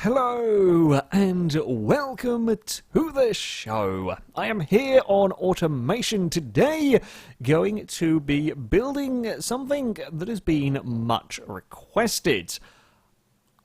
Hello and welcome to the show. I am here on Automation today, going to be building something that has been much requested.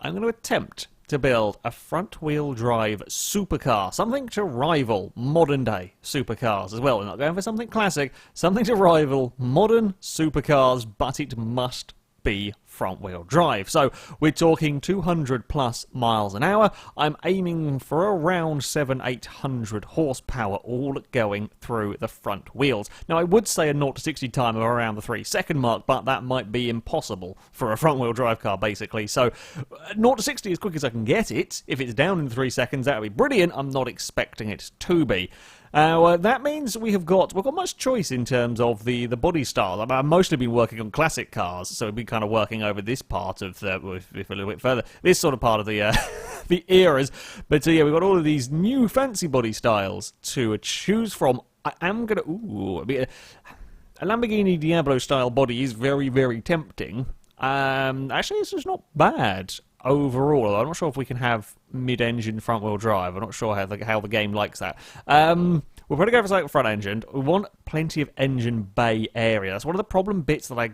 I'm going to attempt to build a front-wheel drive supercar, something to rival modern-day supercars as well. We're not going for something classic, something to rival modern supercars, but it must be front-wheel drive. So we're talking 200 plus miles an hour. I'm aiming for around 700-800 horsepower, all going through the front wheels. Now I would say a 0 to 60 time of around the 3-second mark, but that might be impossible for a front-wheel drive car basically. So 0 to 60 as quick as I can get it. If it's down in 3 seconds, that would be brilliant. I'm not expecting it to be. That means we've got much choice in terms of the body style. I've mostly been working on classic cars, so we've been kind of working over this part of the, if a little bit further, this sort of part of the the eras. But yeah, we've got all of these new fancy body styles to choose from. I am gonna a Lamborghini Diablo style body is very, very tempting. Actually, this is not bad overall. I'm not sure if we can have mid-engine front-wheel drive. I'm not sure how the game likes that. We're going to go for something front-engine. We want plenty of engine bay area. That's one of the problem bits that I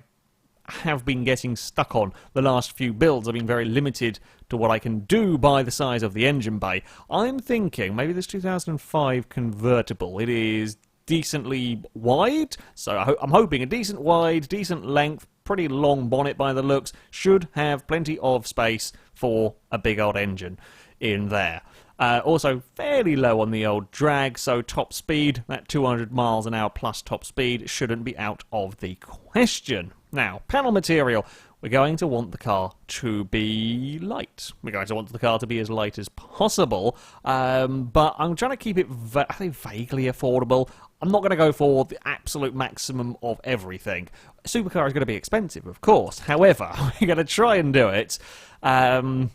have been getting stuck on the last few builds. I've been very limited to what I can do by the size of the engine bay. I'm thinking maybe this 2005 convertible. It is decently wide, so I'm hoping a decent wide, decent length, pretty long bonnet by the looks, should have plenty of space for a big old engine in there. Also fairly low on the old drag, so top speed, that 200 miles an hour plus top speed, shouldn't be out of the question. Now, panel material. We're going to want the car to be light. We're going to want the car to be as light as possible, but I'm trying to keep it vaguely affordable. I'm not going to go for the absolute maximum of everything. A supercar is going to be expensive, of course. However, we're going to try and do it. Yeah,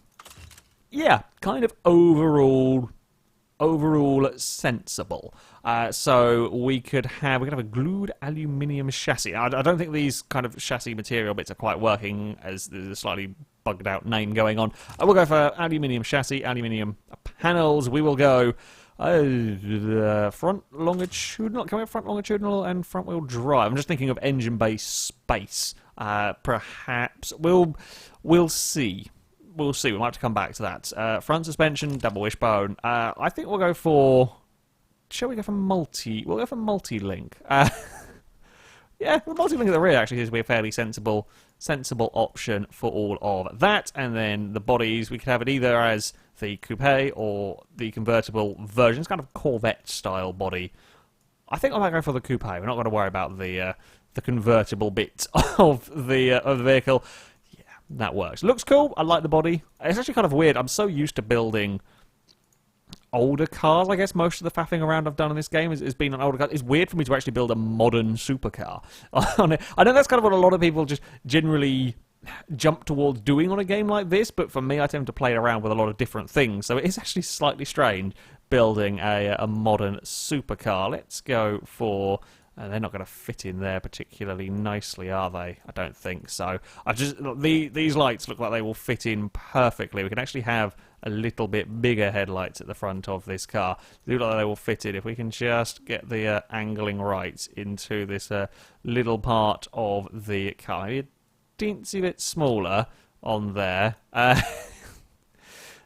kind of overall sensible. So we could have a glued aluminium chassis. I don't think these kind of chassis material bits are quite working, as there's a slightly bugged out name going on. We'll go for aluminium chassis, aluminium panels. We will go front longitudinal. Can we have front longitudinal and front wheel drive? I'm just thinking of engine bay space. Perhaps we'll see. We'll see. We might have to come back to that. Front suspension, double wishbone. I think we'll go for. Shall we go for multi? We'll go for multi-link. Yeah, the multi-link at the rear actually seems to be a fairly sensible option for all of that. And then the bodies, we could have it either as the coupe or the convertible version. It's kind of Corvette-style body. I think I might go for the coupe. We're not going to worry about the convertible bit of the vehicle. That works. Looks cool. I like the body. It's actually kind of weird. I'm so used to building older cars. I guess most of the faffing around I've done in this game has been on older cars. It's weird for me to actually build a modern supercar on it. I know that's kind of what a lot of people just generally jump towards doing on a game like this, but for me, I tend to play around with a lot of different things. So it is actually slightly strange building a modern supercar. Let's go for. They're not going to fit in there particularly nicely, are they? I don't think so. These lights look like they will fit in perfectly. We can actually have a little bit bigger headlights at the front of this car. They look like they will fit in if we can just get the angling right into this little part of the car. Maybe a teensy bit smaller on there.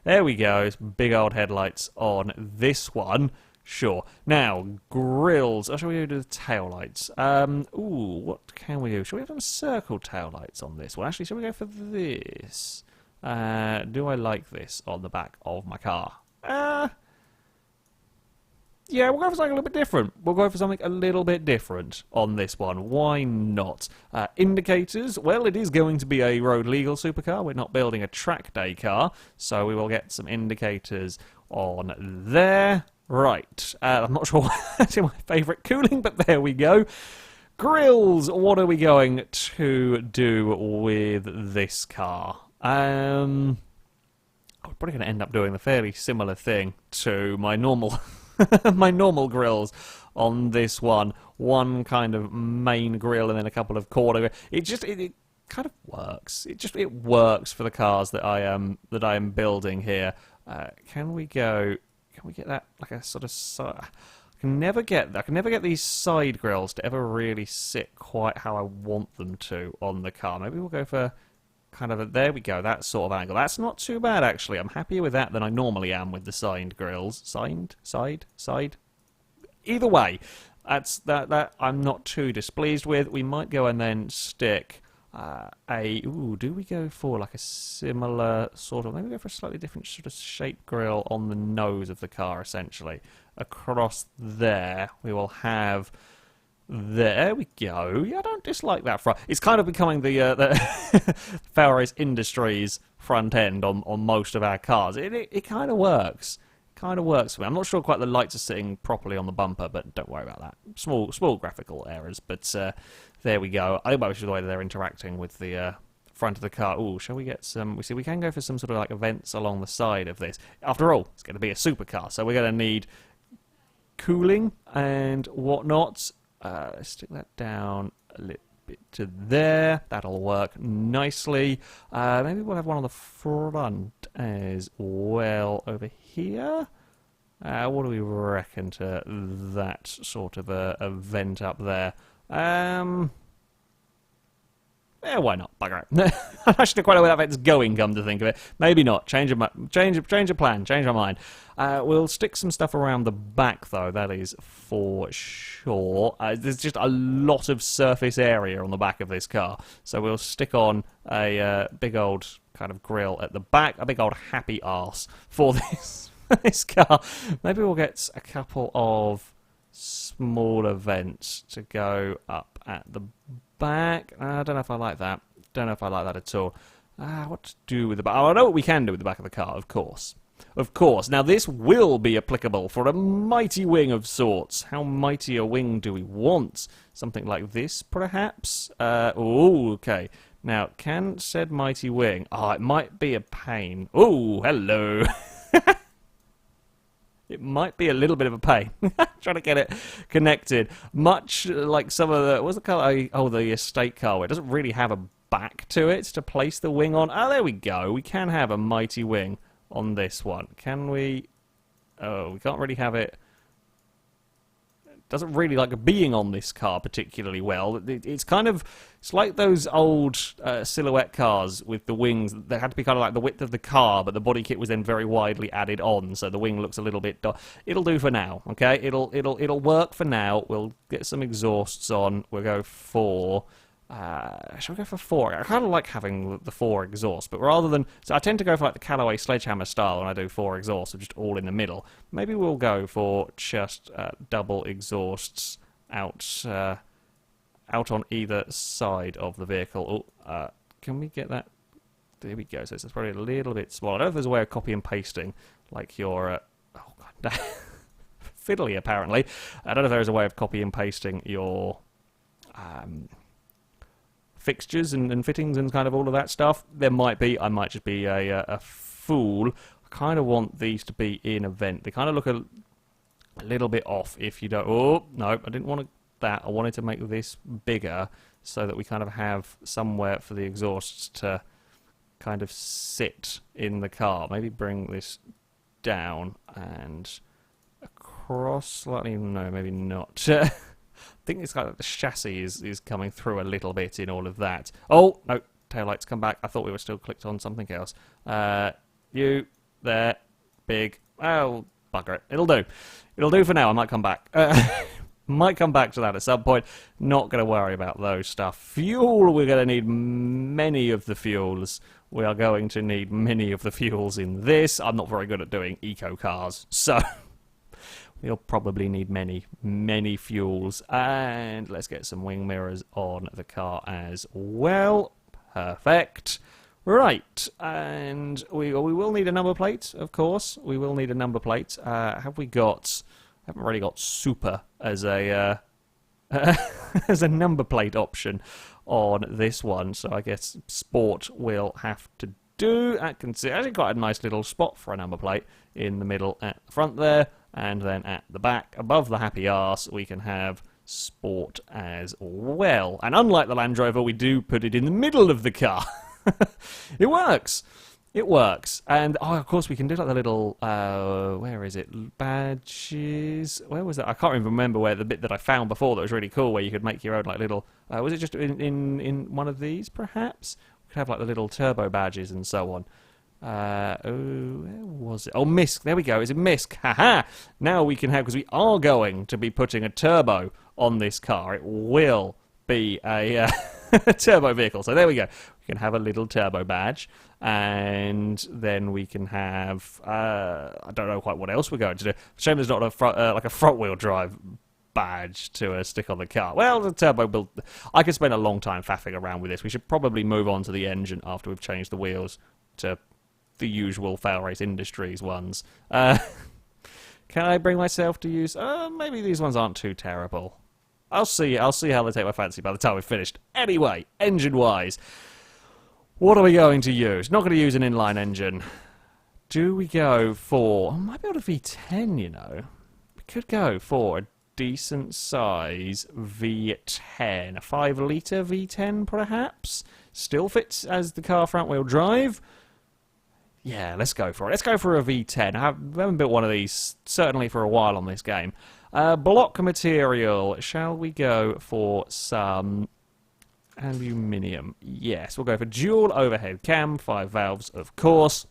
There we go. It's big old headlights on this one. Sure. Now, grills. Oh, shall we go to the taillights? What can we do? Shall we have some circle taillights on this one? Actually, shall we go for this? Do I like this on the back of my car? Yeah, we'll go for something a little bit different. We'll go for something a little bit different on this one. Why not? Indicators. Well, it is going to be a road legal supercar. We're not building a track day car, so we will get some indicators on there. Right, I'm not sure that's my favourite cooling, but there we go. Grills, what are we going to do with this car? I'm probably going to end up doing a fairly similar thing to my normal my normal grills on this one. One kind of main grill and then a couple of corner. It kind of works. It works for the cars that I am building here. Can we go? Can we get that like a sort of? I can never get these side grills to ever really sit quite how I want them to on the car. Maybe we'll go for kind of a, there we go, that sort of angle. That's not too bad actually. I'm happier with that than I normally am with the side grills. Side. Either way, that I'm not too displeased with. We might go and then stick do we go for like a similar sort of, maybe go for a slightly different sort of shape grille on the nose of the car, essentially. Across there, we will have, there we go. Yeah, I don't dislike that front. It's kind of becoming the FailRace Industries front end on most of our cars. It kind of works. Kind of works for me. I'm not sure quite the lights are sitting properly on the bumper, but don't worry about that. Small graphical errors, but there we go. I like the way they're interacting with the front of the car. Oh, shall we get some? We can go for some sort of like vents along the side of this. After all, it's going to be a supercar, so we're going to need cooling and whatnot. Let's stick that down a little bit to there. That'll work nicely. Maybe we'll have one on the front as well over here. What do we reckon to that sort of a vent up there? Yeah, why not? Bugger it. I'm actually quite know where that vent's going, come to think of it. Maybe not. Change of plan. Change my mind. We'll stick some stuff around the back, though. That is for sure. There's just a lot of surface area on the back of this car. So we'll stick on a big old kind of grill at the back. A big old happy arse for this car. Maybe we'll get a couple of smaller vents to go up at the back. I don't know if I like that. Don't know if I like that at all. What to do with the back? Oh, I know what we can do with the back of the car, of course. Of course. Now, this will be applicable for a mighty wing of sorts. How mighty a wing do we want? Something like this, perhaps? Oh, okay. Now, can said mighty wing... Oh, it might be a pain. Oh, hello. It might be a little bit of a pain trying to get it connected. Much like some of the... What's the car? Oh, the estate car where it doesn't really have a back to it to place the wing on. Oh, there we go. We can have a mighty wing on this one. Can we... Oh, we can't really have it... Doesn't really like being on this car particularly well. It's kind of... It's like those old silhouette cars with the wings that had to be kind of like the width of the car, but the body kit was then very widely added on, so the wing looks a little bit... It'll do for now, okay? It'll work for now. We'll get some exhausts on. We'll go for... shall we go for 4? I kind of like having the 4 exhausts, but rather than... So I tend to go for like the Callaway Sledgehammer style when I do 4 exhausts, just all in the middle. Maybe we'll go for just double exhausts out on either side of the vehicle. Oh, can we get that? There we go. So it's probably a little bit small. I don't know if there's a way of copy and pasting, like your... oh, God. Fiddly, apparently. I don't know if there's a way of copy and pasting your... fixtures and fittings and kind of all of that stuff. There might be. I might just be a fool. I kind of want these to be in a vent. They kind of look a little bit off if you don't... Oh, no, I didn't want that. I wanted to make this bigger so that we kind of have somewhere for the exhausts to kind of sit in the car. Maybe bring this down and across slightly. No, maybe not. I think it's like the chassis is coming through a little bit in all of that. Oh, no, taillights come back. I thought we were still clicked on something else. You, there, big. Oh, bugger it. It'll do. It'll do for now. I might come back. Might come back to that at some point. Not going to worry about those stuff. Fuel, we're going to need many of the fuels. We are going to need many of the fuels in this. I'm not very good at doing eco cars, so... We'll probably need many fuels. And let's get some wing mirrors on the car as well. Perfect. Right, and we will need a number plate, of course. We will need a number plate. Have we got... haven't really got super as a as a number plate option on this one, so I guess sport will have to do. That can see actually quite a nice little spot for a number plate in the middle at the front there, and then at the back above the happy arse we can have sport as well. And unlike the Land Rover, we do put it in the middle of the car. It works. It works, and of course we can do like the little where is it, badges? Where was that? I can't even remember where the bit that I found before that was really cool, where you could make your own like little. Was it just in one of these? Perhaps we could have like the little turbo badges and so on. Where was it? Oh, MISC. There we go. Is it MISC? Haha! Now we can have, because we are going to be putting a turbo on this car. It will be a turbo vehicle. So there we go. We can have a little turbo badge, and then we can have I don't know quite what else we're going to do. Shame there's not a front wheel drive badge to stick on the car. Well, the turbo build. I could spend a long time faffing around with this. We should probably move on to the engine after we've changed the wheels to the usual FailRace Industries ones. Can I bring myself to use? Maybe these ones aren't too terrible. I'll see how they take my fancy by the time we've finished. Anyway, engine-wise, what are we going to use? Not going to use an inline engine. Do we go for? I might be able to V10. You know, we could go for a decent size V10, a 5-litre V10, perhaps. Still fits as the car front-wheel drive. Yeah, let's go for it. Let's go for a V10. I haven't built one of these, certainly for a while on this game. Block material. Shall we go for some aluminium? Yes, we'll go for dual overhead cam, 5 valves, of course.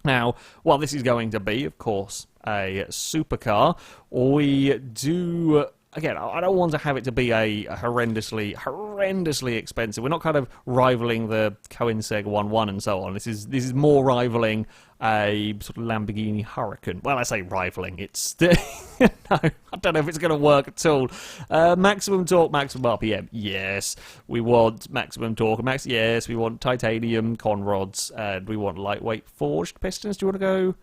Now, while this is going to be, of course, a supercar, we do... Again, I don't want to have it to be a horrendously expensive. We're not kind of rivaling the Koenigsegg 1.1 and so on. This is more rivaling a sort of Lamborghini Huracan. Well, I say rivaling. It's no, I don't know if it's going to work at all. Maximum torque, maximum RPM. Yes, we want maximum torque. Yes, we want titanium conrods, and we want lightweight forged pistons. Do you want to go?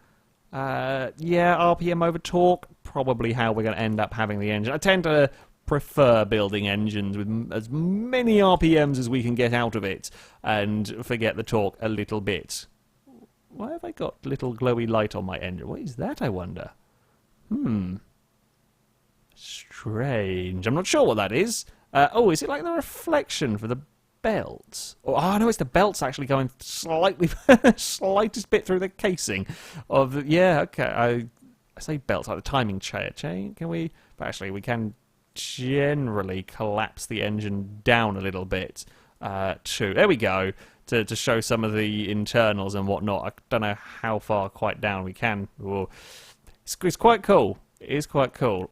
Yeah, RPM over torque, probably how we're going to end up having the engine. I tend to prefer building engines with as many RPMs as we can get out of it, and forget the torque a little bit. Why have I got little glowy light on my engine? What is that, I wonder? Strange. I'm not sure what that is. Oh, is it like the reflection for the belt? Oh no, it's the belt's actually going slightest bit through the casing of the, yeah, okay. I say belts like the timing chain. Can we? But actually, we can generally collapse the engine down a little bit. Too. There we go. To show some of the internals and whatnot. I don't know how far quite down we can. It's quite cool. It is quite cool.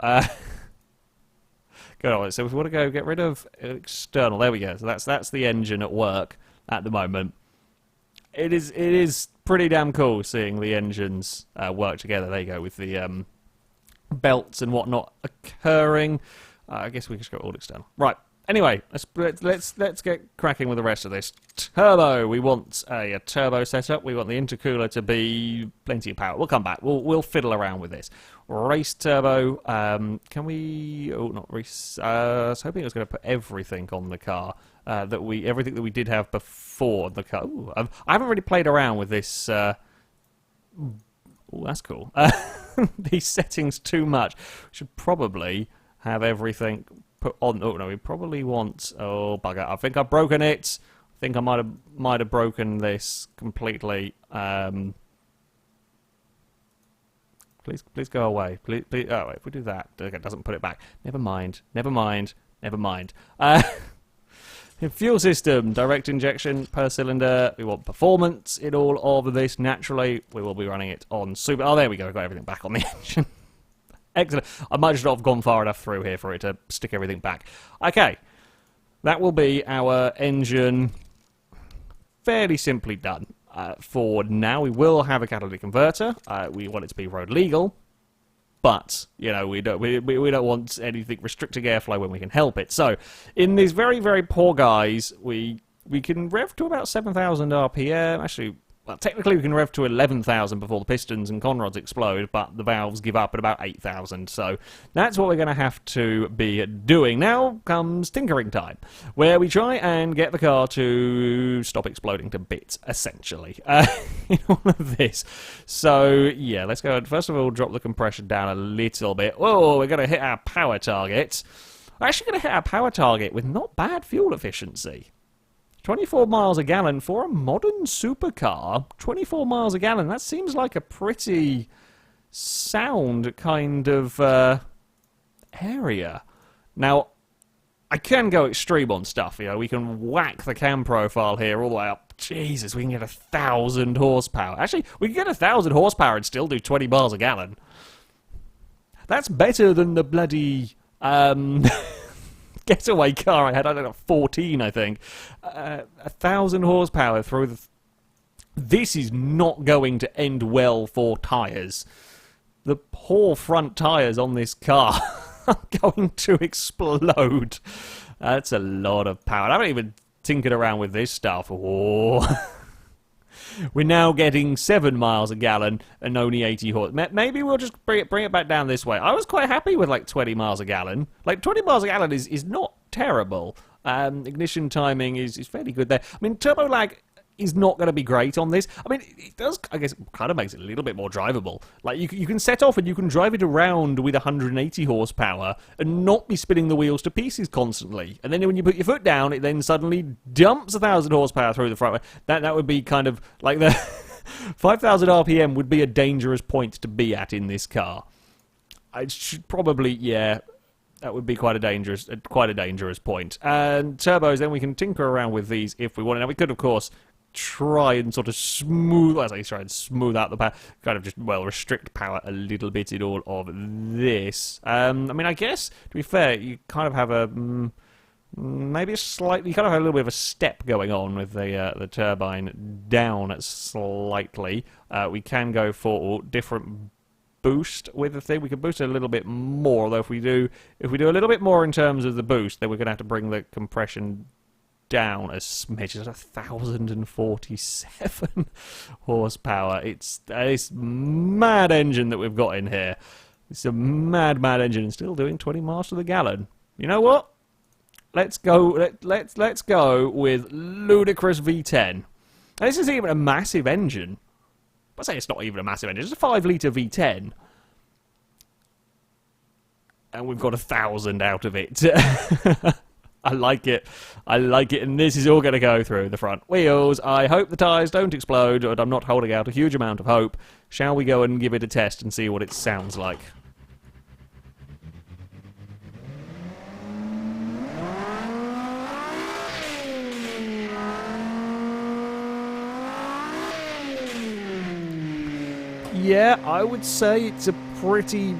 Good on. So if we want to go get rid of external, there we go. So that's the engine at work at the moment. It is pretty damn cool seeing the engines work together. There you go, with the belts and whatnot occurring. I guess we can just go all external. Right. Anyway, let's get cracking with the rest of this. Turbo. We want a turbo setup. We want the intercooler to be plenty of power. We'll come back. We'll fiddle around with this. Race turbo. Can we? Oh, not race. I was hoping it was going to put everything on the car. Everything that we did have before the car. Ooh, I haven't really played around with this. Oh, that's cool. These settings too much. We should probably have everything put on. Oh no, we probably want. Oh bugger! I think I've broken it. I think I might have broken this completely. Please go away. Please. Oh, wait, if we do that, it doesn't put it back. Never mind. Fuel system, direct injection per cylinder. We want performance in all of this. Naturally, we will be running it on super. Oh, there we go. We've got everything back on the engine. Excellent. I might just not have gone far enough through here for it to stick everything back. Okay. That will be our engine fairly simply done. For now, we will have a catalytic converter. We want it to be road legal. But, you know, we don't want anything restricting airflow when we can help it. So, in these very, very poor guys, we can rev to about 7,000 RPM. Actually, well, technically we can rev to 11,000 before the pistons and conrods explode, but the valves give up at about 8,000. So, that's what we're going to have to be doing. Now comes tinkering time, where we try and get the car to stop exploding to bits, essentially, in all of this. So, yeah, let's go and first of all drop the compression down a little bit. Oh, we're going to hit our power target. We're actually going to hit our power target with not bad fuel efficiency. 24 miles a gallon for a modern supercar. 24 miles a gallon, that seems like a pretty sound kind of area. Now, I can go extreme on stuff, you know, we can whack the cam profile here all the way up. Jesus, we can get 1,000 horsepower. Actually, we can get 1,000 horsepower and still do 20 miles a gallon. That's better than the bloody getaway car I had. I got 14, I think. 1,000 horsepower through the... This is not going to end well for tyres. The poor front tyres on this car are going to explode. That's a lot of power. I haven't even tinkered around with this stuff. Oh. We're now getting 7 miles a gallon and only 80 horse. Maybe we'll just bring it back down this way. I was quite happy with like 20 miles a gallon. Like 20 miles a gallon is not terrible. Ignition timing is fairly good there. I mean, turbo lag is not going to be great on this. I mean, it does, I guess, kind of makes it a little bit more drivable. Like, you can set off and you can drive it around with 180 horsepower and not be spinning the wheels to pieces constantly. And then when you put your foot down, it then suddenly dumps 1,000 horsepower through the front. That would be kind of like the 5,000 RPM would be a dangerous point to be at in this car. I should probably, yeah, that would be quite a dangerous point. And turbos, then we can tinker around with these if we want. Now, we could, of course, try and sort of smooth out the power, kind of just, well, restrict power a little bit in all of this. I mean, I guess, to be fair, you kind of have a, maybe a slightly, you kind of have a little bit of a step going on with the turbine down slightly. We can go for different boost with the thing. We can boost it a little bit more, although if we do a little bit more in terms of the boost, then we're going to have to bring the compression down a smidge. It's 1,047 horsepower. It's this mad engine that we've got in here. It's a mad engine and still doing 20 miles to the gallon. You know what? Let's go. Let's go with ludicrous V10. And this isn't even a massive engine. I say it's not even a massive engine. It's a 5-litre V10. And we've got 1,000 out of it. I like it, and this is all going to go through the front wheels. I hope the tyres don't explode, but I'm not holding out a huge amount of hope. Shall we go and give it a test and see what it sounds like? Yeah, I would say it's a pretty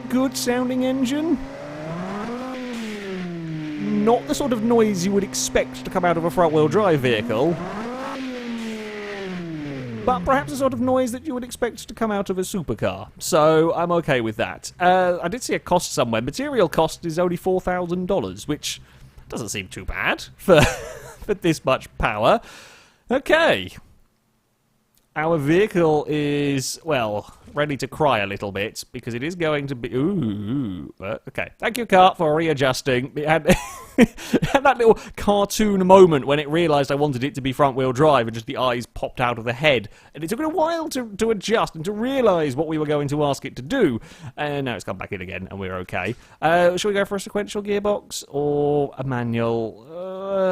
good sounding engine. Not the sort of noise you would expect to come out of a front-wheel drive vehicle, but perhaps the sort of noise that you would expect to come out of a supercar. So I'm okay with that. I did see a cost somewhere. Material cost is only $4,000, which doesn't seem too bad for this much power. Okay. Our vehicle is, well, ready to cry a little bit, because it is going to be... Ooh, okay. Thank you, car, for readjusting. It had, it had that little cartoon moment when it realised I wanted it to be front-wheel drive, and just the eyes popped out of the head. And it took it a while to adjust and to realise what we were going to ask it to do. And now it's come back in again, and we're okay. Shall we go for a sequential gearbox or a manual?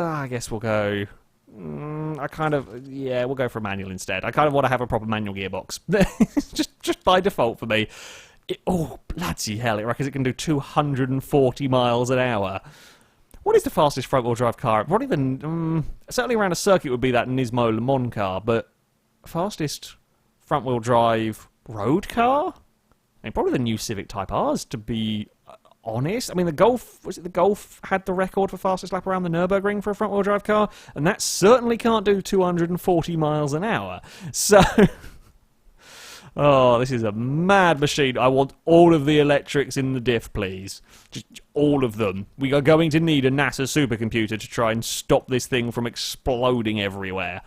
I guess we'll go... we'll go for a manual instead. I kind of want to have a proper manual gearbox. just by default for me. Oh, bloody hell, it reckons it can do 240 miles an hour. What is the fastest front-wheel drive car? Not even... certainly around a circuit would be that Nismo Le Mans car, but fastest front-wheel drive road car? I mean, probably the new Civic Type R's, to be... honest. I mean, the Golf, was it the Golf had the record for fastest lap around the Nürburgring for a front-wheel drive car, and that certainly can't do 240 miles an hour. So, oh, this is a mad machine. I want all of the electrics in the diff, please. Just all of them. We are going to need a NASA supercomputer to try and stop this thing from exploding everywhere.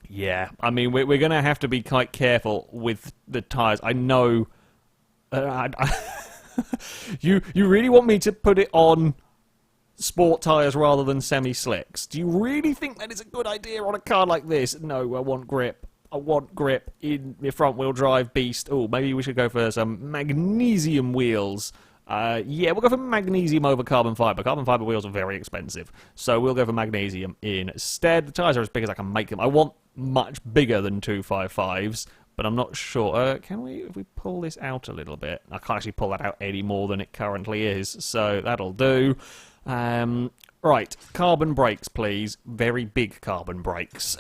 Yeah, I mean, we're going to have to be quite careful with the tyres. I know... You really want me to put it on sport tyres rather than semi-slicks? Do you really think that is a good idea on a car like this? No, I want grip. I want grip in your front-wheel drive beast. Oh, maybe we should go for some magnesium wheels. Yeah, we'll go for magnesium over carbon fibre. Carbon fibre wheels are very expensive, so we'll go for magnesium instead. The tyres are as big as I can make them. I want much bigger than 255s, but I'm not sure. Can we, if we pull this out a little bit? I can't actually pull that out any more than it currently is, so that'll do. Right, carbon brakes, please. Very big carbon brakes.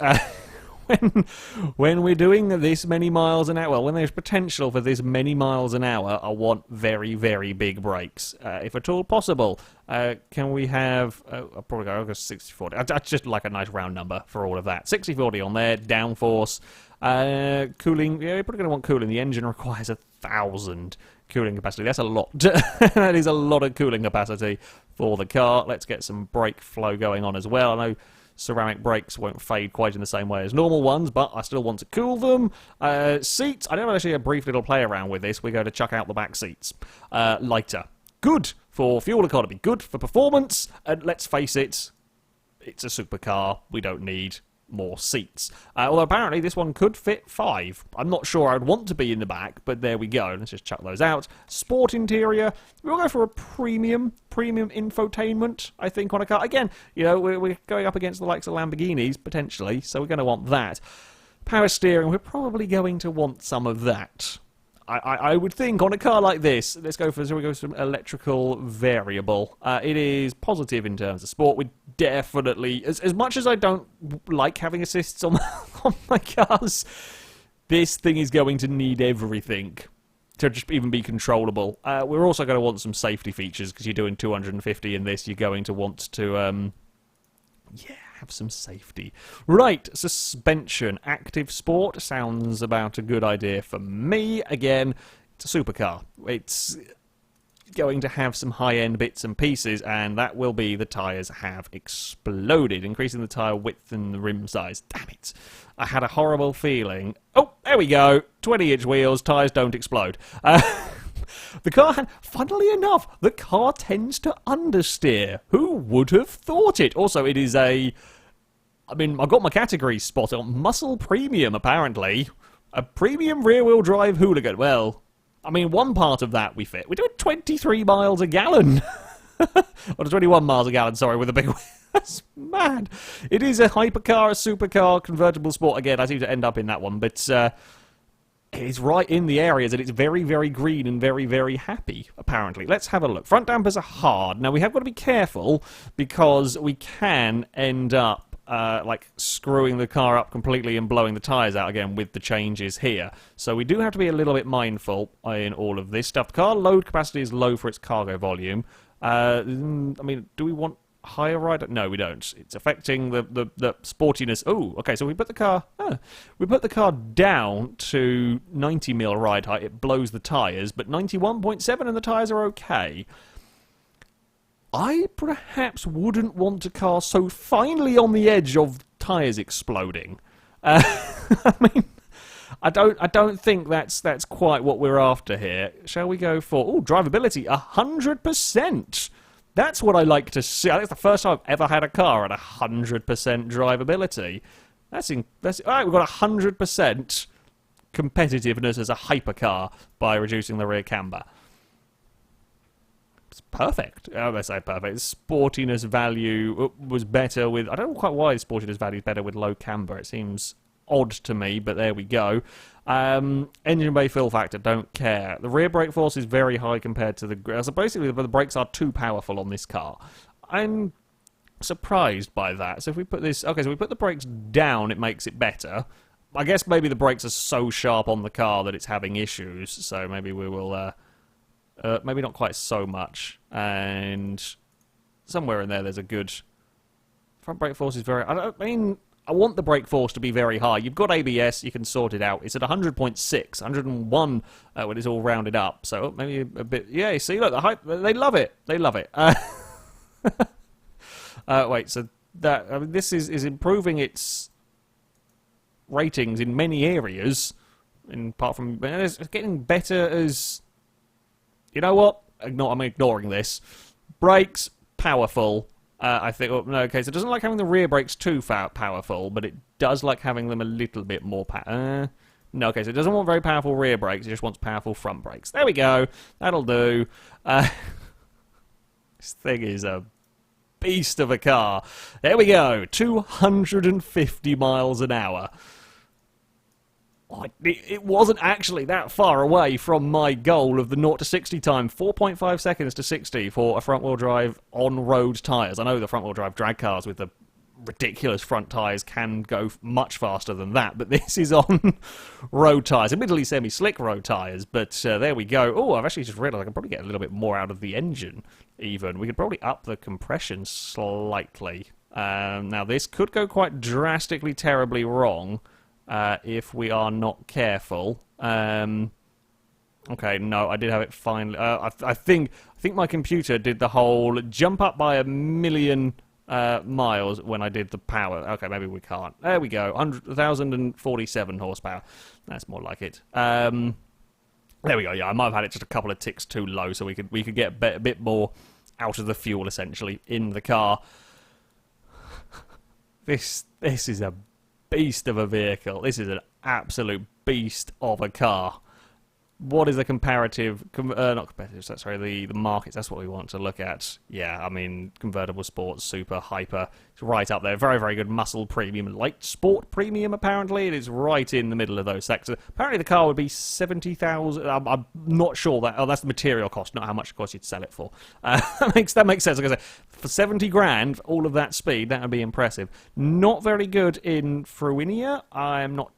When we're doing this many miles an hour, well, when there's potential for this many miles an hour, I want very, very big brakes, if at all possible. Can we have, I'll probably go 60-40. I'd just like a nice round number for all of that. 60-40 on there, downforce, cooling, yeah, you're probably going to want cooling. The engine requires 1,000 cooling capacity. That's a lot. That is a lot of cooling capacity for the car. Let's get some brake flow going on as well. I know ceramic brakes won't fade quite in the same way as normal ones, but I still want to cool them. Seats, I don't actually a brief little play around with this. We're going to chuck out the back seats. Lighter. Good for fuel economy. Good for performance. And let's face it, it's a supercar. We don't need more seats. Although apparently this one could fit 5. I'm not sure I'd want to be in the back, but there we go. Let's just chuck those out. Sport interior. We'll go for a premium infotainment, I think, on a car. Again, you know, we're going up against the likes of Lamborghinis, potentially, so we're going to want that. Power steering, we're probably going to want some of that. I would think on a car like this, let's go for, so we go some electrical variable. It is positive in terms of sport. We definitely, as much as I don't like having assists on, on my cars, this thing is going to need everything to just even be controllable. We're also going to want some safety features, because you're doing 250 in this, you're going to want to, yeah, have some safety. Right, suspension. Active sport sounds about a good idea for me. Again, it's a supercar. It's going to have some high-end bits and pieces, and that will be the tyres have exploded, increasing the tyre width and the rim size. Damn it. I had a horrible feeling. Oh, there we go. 20-inch wheels, tyres don't explode. The car, funnily enough, the car tends to understeer. Who would have thought it? Also, it is a, I mean, I've got my category spot on. Muscle Premium, apparently. A premium rear-wheel drive hooligan. Well, I mean, one part of that we fit. We're doing 23 miles a gallon. Or 21 miles a gallon, sorry, with a big wheel. That's mad. It is a hypercar, a supercar, convertible sport. Again, I seem to end up in that one, but it's right in the areas, and it's very, very green and very, very happy, apparently. Let's have a look. Front dampers are hard. Now, we have got to be careful, because we can end up, like, screwing the car up completely and blowing the tyres out again with the changes here. So we do have to be a little bit mindful in all of this stuff. The car load capacity is low for its cargo volume. I mean, do we want higher ride? No, we don't. It's affecting the sportiness. Oh, okay. So we put the car down to 90 mil ride height. It blows the tires, but 91.7 and the tires are okay. I perhaps wouldn't want a car so finely on the edge of tires exploding. I mean, I don't think that's quite what we're after here. Shall we go for drivability? 100%. That's what I like to see. I think it's the first time I've ever had a car at 100% drivability. All right, we've got 100% competitiveness as a hypercar by reducing the rear camber. It's perfect. Let's say perfect. Sportiness value was better with, I don't know quite why sportiness value is better with low camber. It seems odd to me, but there we go. Engine bay fill factor, don't care. The rear brake force is very high compared to the... So basically, the brakes are too powerful on this car. I'm surprised by that. So if we put this... Okay, so we put the brakes down, it makes it better. I guess maybe the brakes are so sharp on the car that it's having issues, so maybe we will... maybe not quite so much. And somewhere in there's a good... Front brake force is very... I mean... I want the brake force to be very high. You've got ABS, you can sort it out. It's at 100.6, 101 when it's all rounded up. So maybe a bit... Yeah, see, look, they love it. They love it. Wait, so that... I mean, this is improving its ratings in many areas. Apart from... It's getting better as... You know what? I'm ignoring this. Brakes, powerful. I think, oh, no, okay, so it doesn't like having the rear brakes too powerful, but it does like having them a little bit more No, okay, so it doesn't want very powerful rear brakes, it just wants powerful front brakes. There we go. That'll do. This thing is a beast of a car. There we go. 250 miles an hour. It wasn't actually that far away from my goal of the 0 to 60 time. 4.5 seconds to 60 for a front-wheel drive on-road tyres. I know the front-wheel drive drag cars with the ridiculous front tyres can go much faster than that, but this is on road tyres. Admittedly semi-slick road tyres, but there we go. Oh, I've actually just realised I can probably get a little bit more out of the engine, even. We could probably up the compression slightly. Now, this could go quite drastically, terribly wrong if we are not careful. Okay, no, I did have it finally. I think my computer did the whole jump up by 1,000,000 miles when I did the power. Okay, maybe we can't. There we go. 1,047 horsepower. That's more like it. There we go. Yeah, I might have had it just a couple of ticks too low, so we could get a bit more out of the fuel essentially in the car. This is a beast of a vehicle. This is an absolute beast of a car. What is the comparative, not competitive, sorry, the markets, that's what we want to look at. Yeah, I mean, convertible sports, super, hyper, it's right up there. Very, very good muscle premium, light sport premium, apparently. It is right in the middle of those sectors. Apparently the car would be 70,000, I'm not sure that, oh, that's the material cost, not how much it costs you to sell it for. That makes sense, like I say, for 70 grand, all of that speed, that would be impressive. Not very good in Fruinia, I'm not.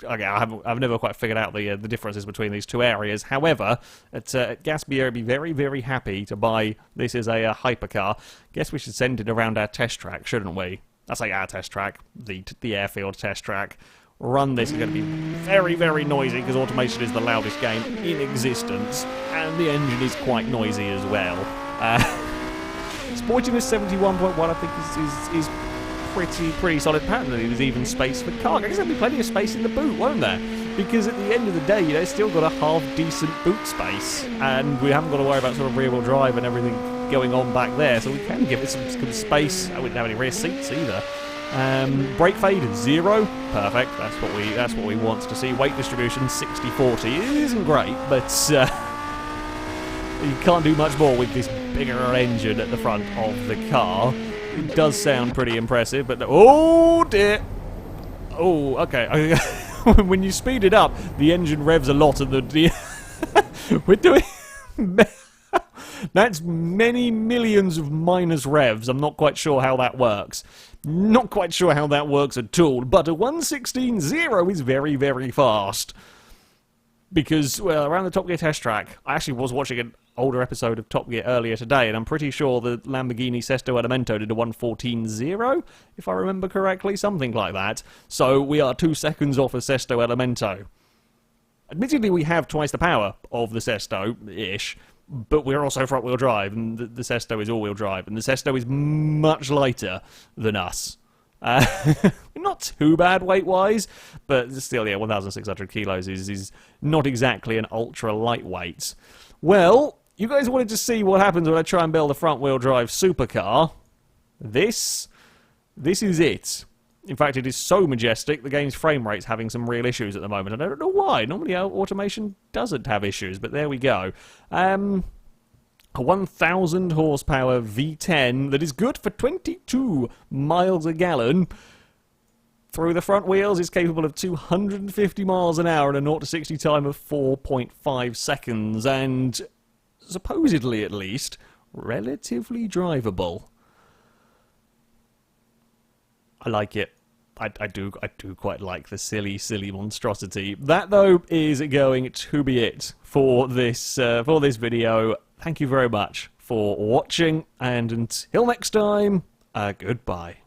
Okay, I've never quite figured out the differences between these two areas. However, at Gaspier, I'd be very, very happy to buy this as a hypercar. Guess we should send it around our test track, shouldn't we? That's like our test track, the airfield test track. Run this is going to be very, very noisy because automation is the loudest game in existence, and the engine is quite noisy as well. Sportiness 71.1, I think, is pretty solid pattern. There's even space for cargo. I guess there'll be plenty of space in the boot, won't there? Because at the end of the day, you know, it's still got a half-decent boot space, and we haven't got to worry about sort of rear-wheel drive and everything going on back there, so we can give it some space. I wouldn't have any rear seats either. Brake fade 0, perfect. That's what we want to see. Weight distribution 60/40. It isn't great, but you can't do much more with this bigger engine at the front of the car. It does sound pretty impressive, but oh dear. Oh, okay. When you speed it up, the engine revs a lot, and we're doing. That's many millions of minus revs. I'm not quite sure how that works. Not quite sure how that works at all. But a 116.0 is very, very fast. Because, well, around the Top Gear test track, I actually was watching an older episode of Top Gear earlier today, and I'm pretty sure the Lamborghini Sesto Elemento did a 114.0, if I remember correctly, something like that. So we are 2 seconds off a Sesto Elemento. Admittedly, we have twice the power of the Sesto-ish, but we're also front-wheel drive, and the Sesto is all-wheel drive, and the Sesto is much lighter than us. Not too bad weight-wise, but still, yeah, 1,600 kilos is not exactly an ultra-lightweight. Well, you guys wanted to see what happens when I try and build a front-wheel drive supercar. This is it. In fact, it is so majestic, the game's frame rate's having some real issues at the moment. I don't know why. Normally, automation doesn't have issues, but there we go. A 1,000 horsepower V10 that is good for 22 miles a gallon. Through the front wheels is capable of 250 miles an hour and a 0 to 60 time of 4.5 seconds, and supposedly at least relatively drivable. I like it. I do quite like the silly monstrosity. That, though, is going to be it for this video. Thank you very much for watching, and until next time, goodbye.